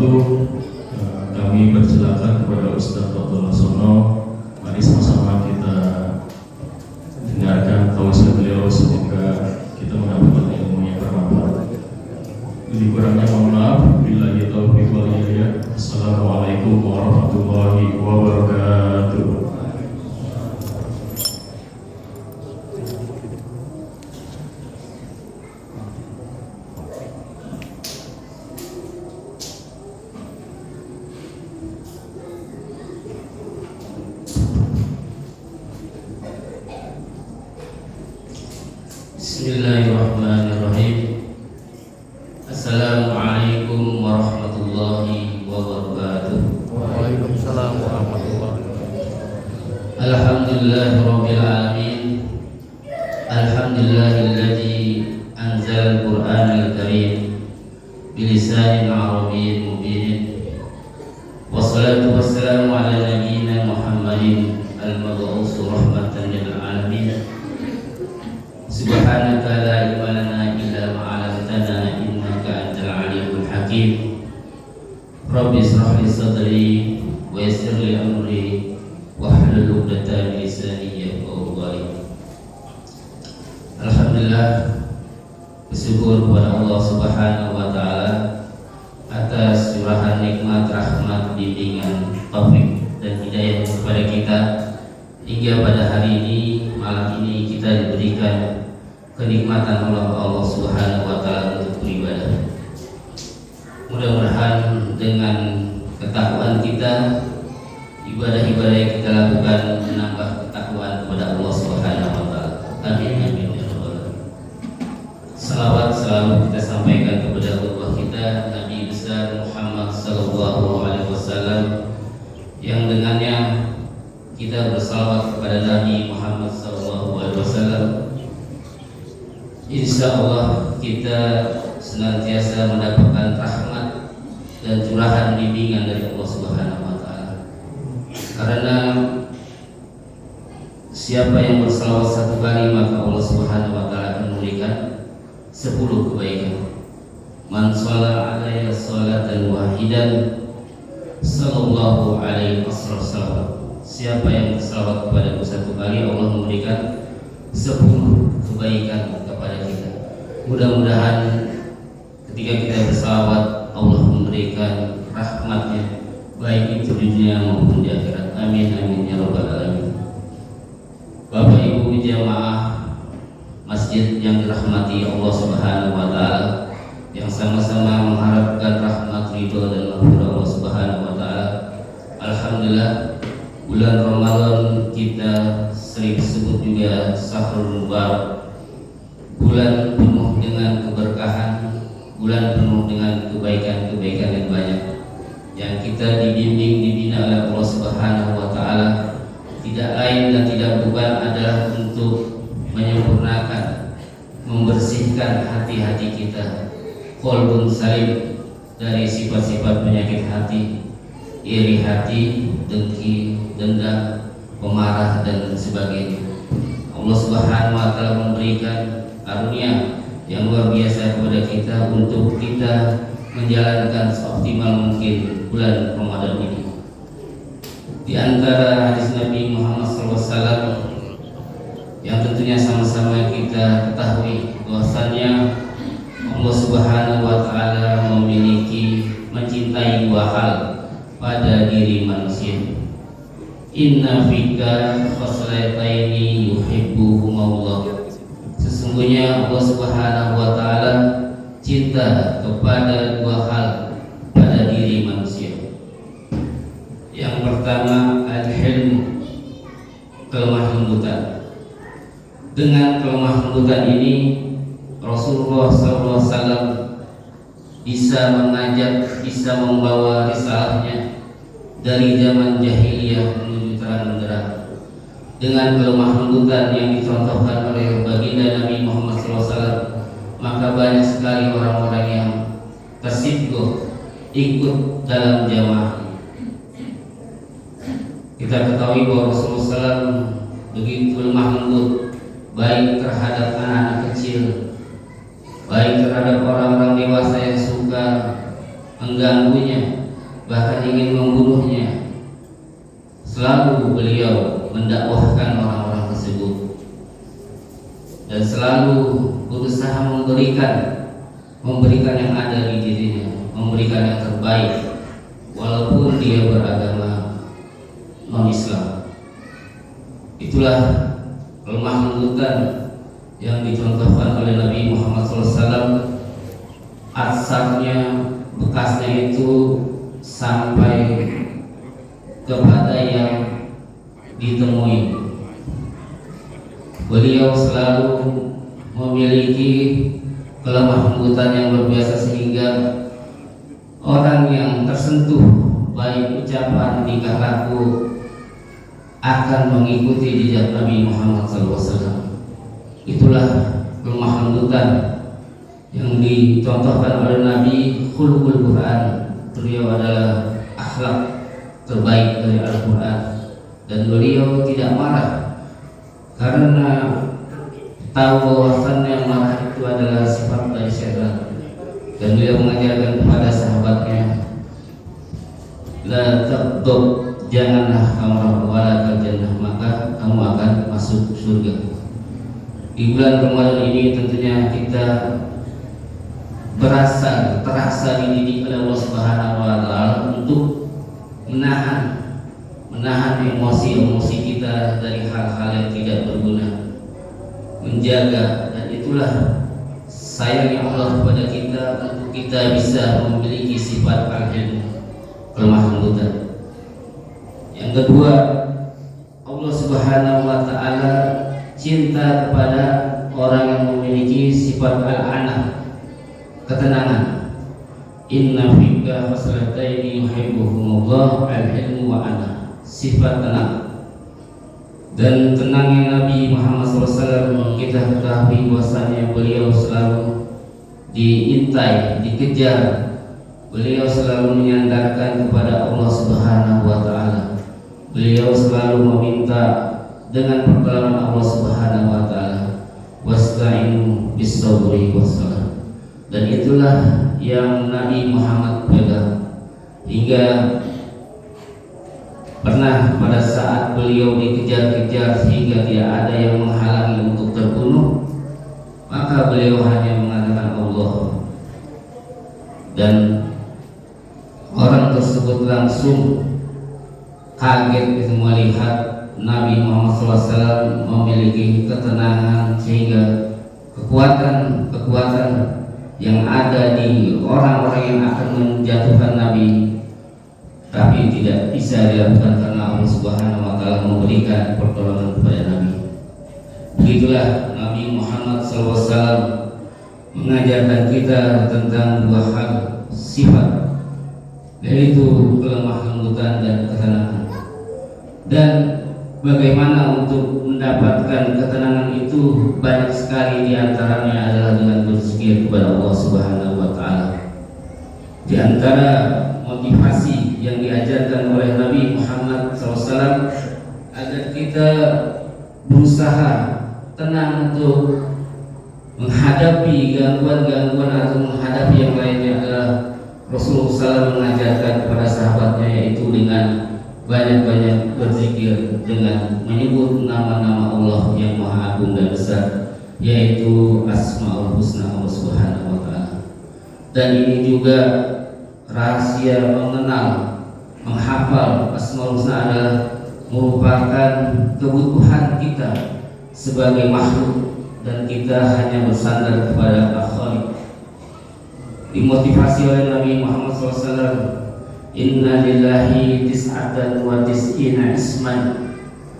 wabarakatuh. Kami persilakan kepada Ustaz Dr. Lasono. Mari sama-sama kita dengarkan tausiah beliau, semoga kita mendapatkan ilmu yang bermanfaat. Lebih kurangnya mohon maaf. Billahi taufiq wal hidayah. Assalamualaikum warahmatullahi wabarakatuh. Bismillahirrahmanirrahim. Assalamualaikum warahmatullahi wabarakatuh. Waalaikumsalam warahmatullahi wabarakatuh. Alhamdulillahirabbil alamin. Alhamdulillahilladzi anzalal Qur'anal karim bilisanin arabiyyin mubin. Wassalatu wassalamu ala nabiyyina Muhammadin al-mab'uts rahmatan lil alamin. Subhanaka la ilma lana illa ma 'allamtana innaka antal alimul hakim. Rabbi ishrah li sadri wa yassir li amri wahlul 'uqdatam min lisani yafqahu qawli. Alhamdulillah, bersyukur kepada Allah Subhanahu wa taala atas curahan nikmat, rahmat, bimbingan, taufik dan hidayah kepada kita hingga pada hari ini, malam ini kita diberikan kenikmatan Allah Subhanahu wa taala untuk beribadah. Mudah-mudahan dengan ketakwaan kita, ibadah-ibadah yang kita lakukan menambah ketakwaan kepada Allah Subhanahu wa taala. Amin amin ya rabbal alamin. Salawat selalu kita sampaikan kepada qudwah kita Nabi besar Muhammad sallallahu alaihi wasallam, yang dengannya kita bersalawat kepada Nabi Muhammad sallallahu alaihi wasallam. Insya Allah kita senantiasa mendapatkan rahmat dan curahan bimbingan dari Allah Subhanahu wa taala. Karena siapa yang bersalawat satu kali, maka Allah Subhanahu wa taala akan memberikan 10 kebaikan. Man shalla alaihi sholatan wahidan sallallahu alaihi wasallam. Siapa yang bersalawat kepada satu kali, Allah memberikan 10 kebaikan kepada kita. Mudah-mudahan ketika kita bersalawat, Allah memberikan rahmatnya, baik itu di dunia maupun di akhirat. Amin amin ya rabbal alamin. Bapak Ibu jamaah masjid yang dirahmati Allah Subhanahu wa taala, yang sama-sama mengharapkan rahmat, ridho dan maghfirah Allah Subhanahu wa taala. Alhamdulillah, bulan Ramadan kita sering disebut juga Syahrul Mubarak, bulan penuh dengan keberkahan, bulan penuh dengan kebaikan-kebaikan yang banyak, yang kita dibimbing, dibina oleh Allah Subhanahu wa taala. Tidak lain dan tidak bukan adalah untuk menyempurnakan, membersihkan hati-hati kita, qalbun salim, dari sifat-sifat penyakit hati, iri hati, dengki, dendam, pemarah dan sebagainya. Allah Subhanahu wa taala memberikan karunia yang luar biasa kepada kita untuk kita menjalankan seoptimal mungkin bulan Ramadan ini. Di antara hadis Nabi Muhammad SAW yang tentunya sama-sama kita ketahui bahwasannya Allah Subhanahu wa taala memiliki, mencintai 2 hal pada diri manusia. Inna fika khoslataini yuhibbuhumullah. Sesungguhnya Allah Subhanahu wa taala cinta kepada 2 hal pada diri manusia. Yang pertama, al-hilm, kelemah lembutan. Dengan kelemah lembutan ini Rasulullah SAW bisa mengajak, bisa membawa risalahnya dari zaman jahiliyah menuju terang benderang. Dengan kelemah lembutan yang dicontohkan oleh baginda Nabi Muhammad SAW, maka banyak sekali orang-orang yang tersipluk ikut dalam jamaah. Kita ketahui bahwa Rasulullah SAW begitu lemah lembut, baik terhadap anak-anak kecil, baik terhadap orang-orang dewasa yang suka mengganggunya, bahkan ingin membunuhnya. Selalu beliau mendakwahkan orang-orang tersebut dan selalu berusaha memberikan yang ada di dirinya, memberikan yang terbaik walaupun dia beragama non-Islam. Itulah lemah lembutan yang dicontohkan oleh Nabi Muhammad SAW. Asarnya, bekasnya itu sampai kepada yang ditemui. Beliau selalu memiliki kelemah lembutan yang luar biasa sehingga orang yang tersentuh baik ucapan, tingkah laku akan mengikuti jejak Nabi Muhammad SAW. Itulah kelemah lembutan yang dicontohkan oleh Nabi. Khulqul Quran, beliau adalah akhlak terbaik dari Al-Quran, dan beliau tidak marah karena tahu bahwasannya marah itu adalah sifat dari syaitan. Dan beliau mengajarkan kepada sahabatnya, la taqdub, janganlah kamu wala jannah, maka kamu akan masuk surga. Di bulan Ramadan ini tentunya kita terasa dididik oleh Allah Subhanahu wa taala untuk menahan emosi kita dari hal-hal yang tidak berguna, menjaga. Dan itulah sayangnya Allah kepada kita untuk kita bisa memiliki sifat al-hilm, kelemah lembutan. Yang kedua, Allah Subhanahu wa taala cinta kepada orang yang memiliki sifat al-anah, ketenangan. Inna fika khaslataini yuhibbuhumullah al-hilmu wa ana, sifat tenang. Dan tenangnya Nabi Muhammad SAW kita ketahui bahwasanya beliau selalu diintai, dikejar. Beliau selalu menyandarkan kepada Allah Subhanahu wa taala. Beliau selalu meminta dengan pertolongan Allah Subhanahu wa taala, wasta'inu bis-sabri was-salah. Dan itulah yang Nabi Muhammad pegang, hingga pernah pada saat beliau dikejar-kejar sehingga tidak ada yang menghalangi untuk terbunuh, maka beliau hanya mengatakan Allah. Dan orang tersebut langsung kaget melihat Nabi Muhammad SAW memiliki ketenangan, sehingga kekuatan yang ada di orang-orang yang akan menjatuhkan Nabi tapi tidak bisa dilakukan karena Allah Subhanahu wa taala memberikan pertolongan kepada Nabi. Begitulah Nabi Muhammad SAW mengajarkan kita tentang dua hal sifat, yaitu kelemah lembutan dan ketenangan. Dan bagaimana untuk mendapatkan ketenangan itu, banyak sekali diantaranya adalah dengan berzikir kepada Allah Subhanahu wa taala. Di antara motivasi yang diajarkan oleh Nabi Muhammad SAW agar kita berusaha tenang untuk menghadapi gangguan-gangguan atau menghadapi yang lainnya adalah Rasulullah SAW mengajarkan kepada sahabatnya, yaitu dengan banyak-banyak berzikir dengan menyebut nama-nama Allah yang Maha Agung dan Besar, yaitu Asmaul Husna Allah Subhanahu wa taala. Dan ini juga rahasia menghafal Asmaul Husna adalah merupakan kebutuhan kita sebagai makhluk, dan kita hanya bersandar kepada Al-Khaliq. Dimotivasi oleh Nabi Muhammad SAW, Inna lillahi tis'atan wa tis'ina isman,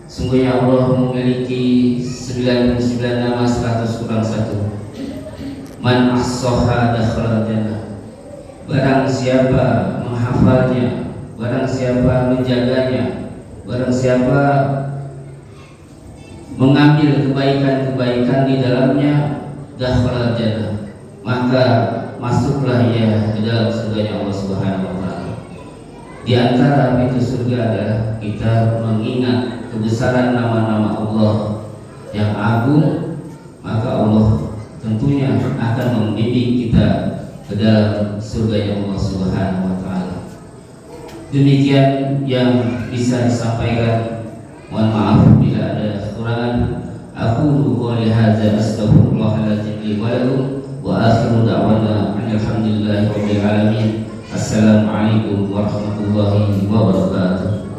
sungguhnya Allah memiliki 99 nama 100 kurang 1. Man ahsaha dakhala jannah, barang siapa menghafalnya, barang siapa menjaganya, barang siapa mengambil kebaikan-kebaikan di dalamnya, dakhala jannah, maka masuklah ia ke dalam surganya Allah Subhanahu wa taala. Di antara pintu surga adalah kita mengingat kebesaran nama-nama Allah yang agung, maka Allah tentunya akan membimbing kita ke dalam surga Allah Subhanahu wa taala. Demikian yang bisa disampaikan. Mohon maaf bila ada kekurangan. Aku qouli hadza astaghfirullahaladzim li wa lakum wa akhiru da'wana alhamdulillahi rabbil alamin. Assalamualaikum warahmatullahi wabarakatuh.